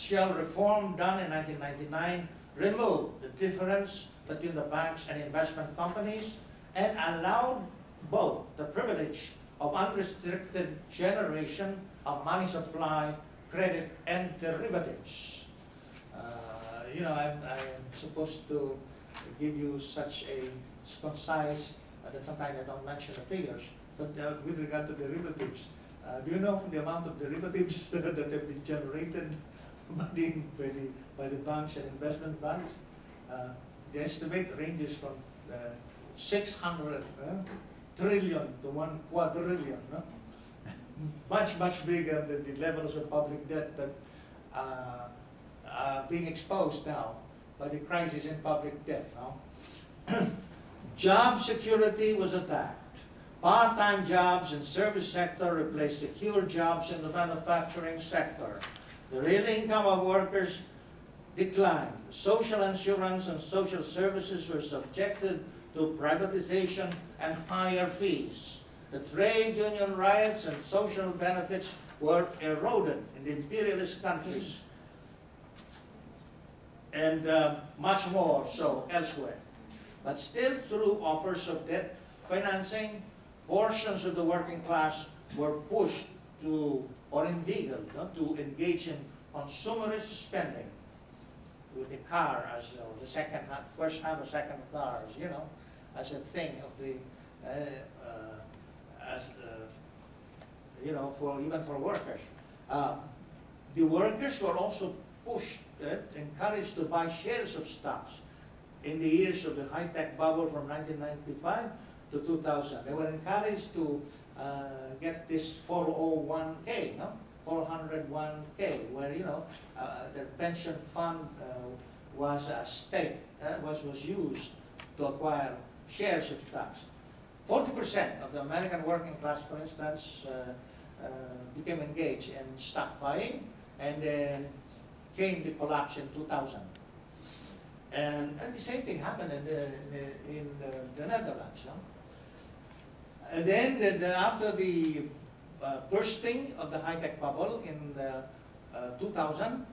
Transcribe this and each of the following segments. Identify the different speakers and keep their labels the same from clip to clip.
Speaker 1: financial reform done in 1999 removed the difference between the banks and investment companies and allowed both the privilege of unrestricted generation of money supply, credit, and derivatives. You know, I'm supposed to give you such a concise, that sometimes I don't mention the figures, but with regard to derivatives, do you know the amount of derivatives that have been generated by the banks and investment banks? The estimate ranges from 600 trillion to 1 quadrillion. No? Much, much bigger than the levels of public debt that are being exposed now by the crisis in public debt. No? Job security was attacked. Part-time jobs in service sector replaced secure jobs in the manufacturing sector. The real income of workers declined. Social insurance and social services were subjected to privatization and higher fees. The trade union rights and social benefits were eroded in the imperialist countries, and much more so elsewhere. But still, through offers of debt financing, portions of the working class were pushed to, or inveigled, to engage in consumerist spending, with the car as the second hand, first hand or second cars, you know, as a thing of the, you know, for even for workers. The workers were also pushed, encouraged to buy shares of stocks in the years of the high-tech bubble from 1995 to 2000. They were encouraged to get this 401k, no? 401k, where, you know, their pension fund was a stake, was used to acquire shares of stocks. 40% of the American working class, for instance, became engaged in stock buying, and then came the collapse in 2000. And the same thing happened in the Netherlands. No? And then after the bursting of the high-tech bubble in 2000,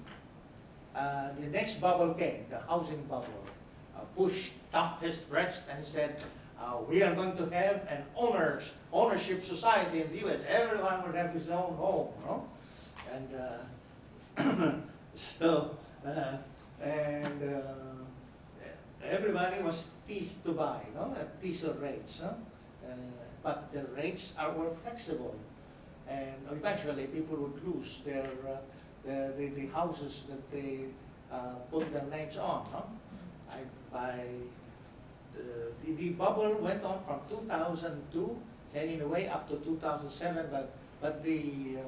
Speaker 1: the next bubble came, the housing bubble. Bush thumped his breast and said, we are going to have an ownership society in the U.S. Everyone would have his own home, no? And so, everybody was teased to buy, no? At teaser rates, no? But the rates were flexible, and eventually people would lose the houses that they put their names on, no? The bubble went on from 2002 and in a way up to 2007, but the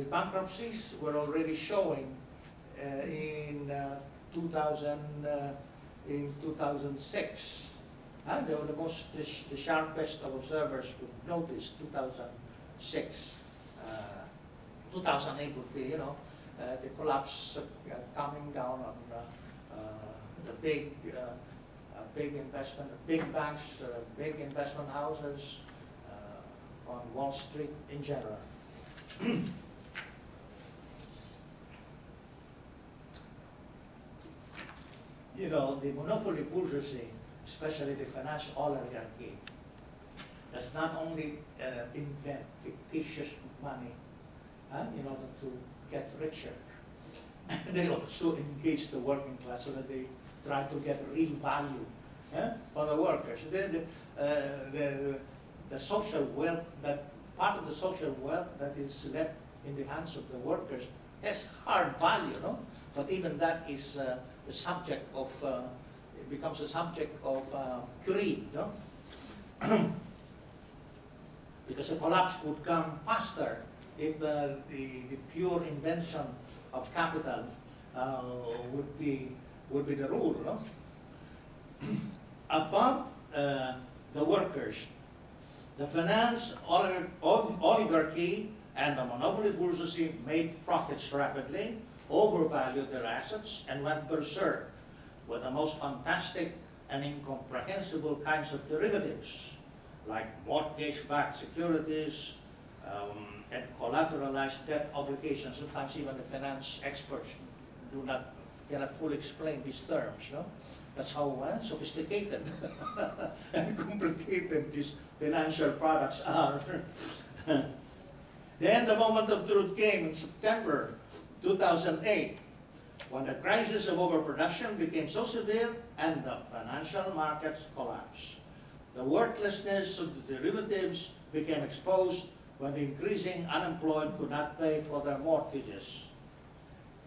Speaker 1: bankruptcies were already showing in 2006. They were the sharpest of observers would notice 2006. 2008 would be, you know, the collapse coming down on the big banks, big investment houses, on Wall Street in general. You know, the monopoly bourgeoisie, especially the financial oligarchy, does not only invent fictitious money in order to get richer. They also engage the working class so that they try to get real value for the workers. The social wealth, that part of the social wealth that is left in the hands of the workers has hard value, no? But even that is the subject of, it becomes a subject of greed, no? Because the collapse could come faster if the pure invention of capital would be the rule, no? Above the workers, the finance oligarchy and the monopoly bourgeoisie made profits rapidly, overvalued their assets, and went berserk with the most fantastic and incomprehensible kinds of derivatives, like mortgage-backed securities, and collateralized debt obligations. Sometimes even the finance experts cannot fully explain these terms. No? That's how sophisticated and complicated these financial products are. Then the moment of truth came in September 2008, when the crisis of overproduction became so severe and the financial markets collapsed. The worthlessness of the derivatives became exposed when the increasing unemployed could not pay for their mortgages.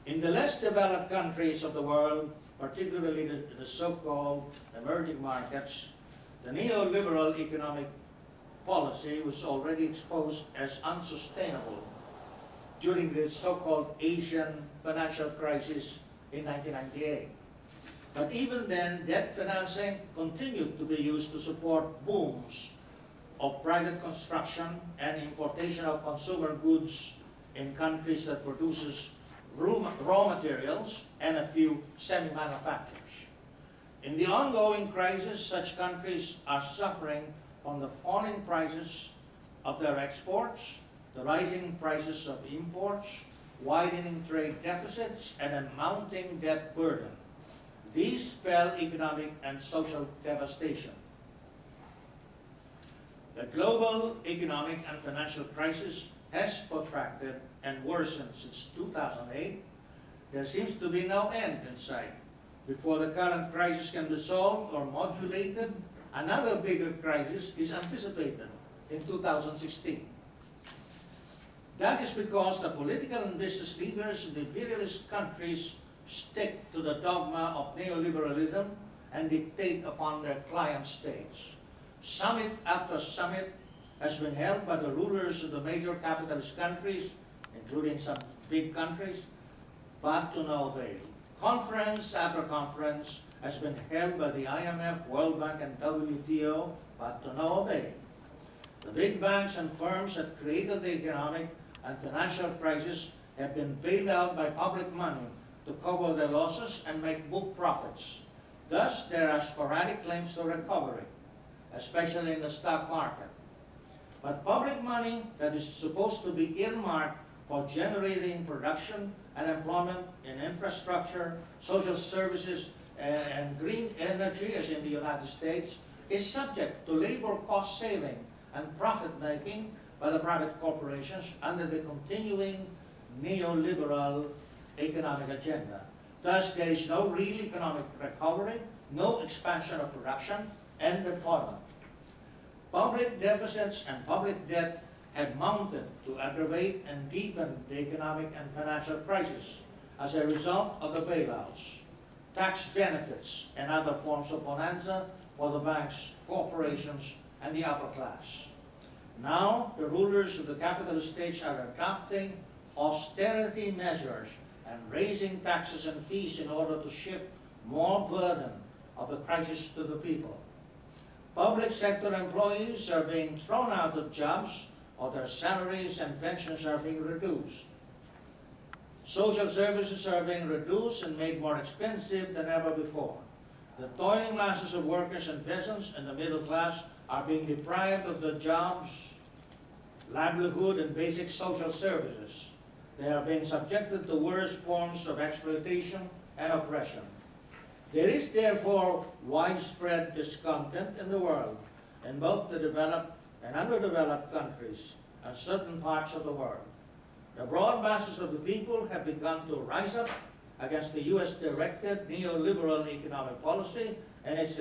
Speaker 1: In the less developed countries of the world, particularly the so-called emerging markets, the neoliberal economic policy was already exposed as unsustainable during the so-called Asian financial crisis in 1998. But even then, debt financing continued to be used to support booms of private construction and importation of consumer goods in countries that produces raw materials and a few semi-manufacturers. In the ongoing crisis, such countries are suffering from the falling prices of their exports, the rising prices of imports, widening trade deficits, and a mounting debt burden. These spell economic and social devastation. The global economic and financial crisis has protracted and worsened since 2008. There seems to be no end in sight. Before the current crisis can be solved or modulated, another bigger crisis is anticipated in 2016. That is because the political and business leaders in the imperialist countries stick to the dogma of neoliberalism and dictate upon their client states. Summit after summit has been held by the rulers of the major capitalist countries, including some big countries, but to no avail. Conference after conference has been held by the IMF, World Bank, and WTO, but to no avail. The big banks and firms that created the economic and financial crisis have been bailed out by public money to cover their losses and make book profits. Thus, there are sporadic claims to recovery, especially in the stock market. But public money that is supposed to be earmarked for generating production and employment in infrastructure, social services, and green energy, as in the United States, is subject to labor cost saving and profit making by the private corporations under the continuing neoliberal economic agenda. Thus, there is no real economic recovery, no expansion of production and employment. Public deficits and public debt had mounted to aggravate and deepen the economic and financial crisis as a result of the bailouts, tax benefits, and other forms of bonanza for the banks, corporations, and the upper class. Now, the rulers of the capitalist states are adopting austerity measures and raising taxes and fees in order to shift more burden of the crisis to the people. Public sector employees are being thrown out of jobs, or their salaries and pensions are being reduced. Social services are being reduced and made more expensive than ever before. The toiling masses of workers and peasants and the middle class are being deprived of their jobs, livelihood, and basic social services. They are being subjected to worse forms of exploitation and oppression. There is therefore widespread discontent in the world, in both the developed and underdeveloped countries and certain parts of the world. The broad masses of the people have begun to rise up against the US-directed neoliberal economic policy and its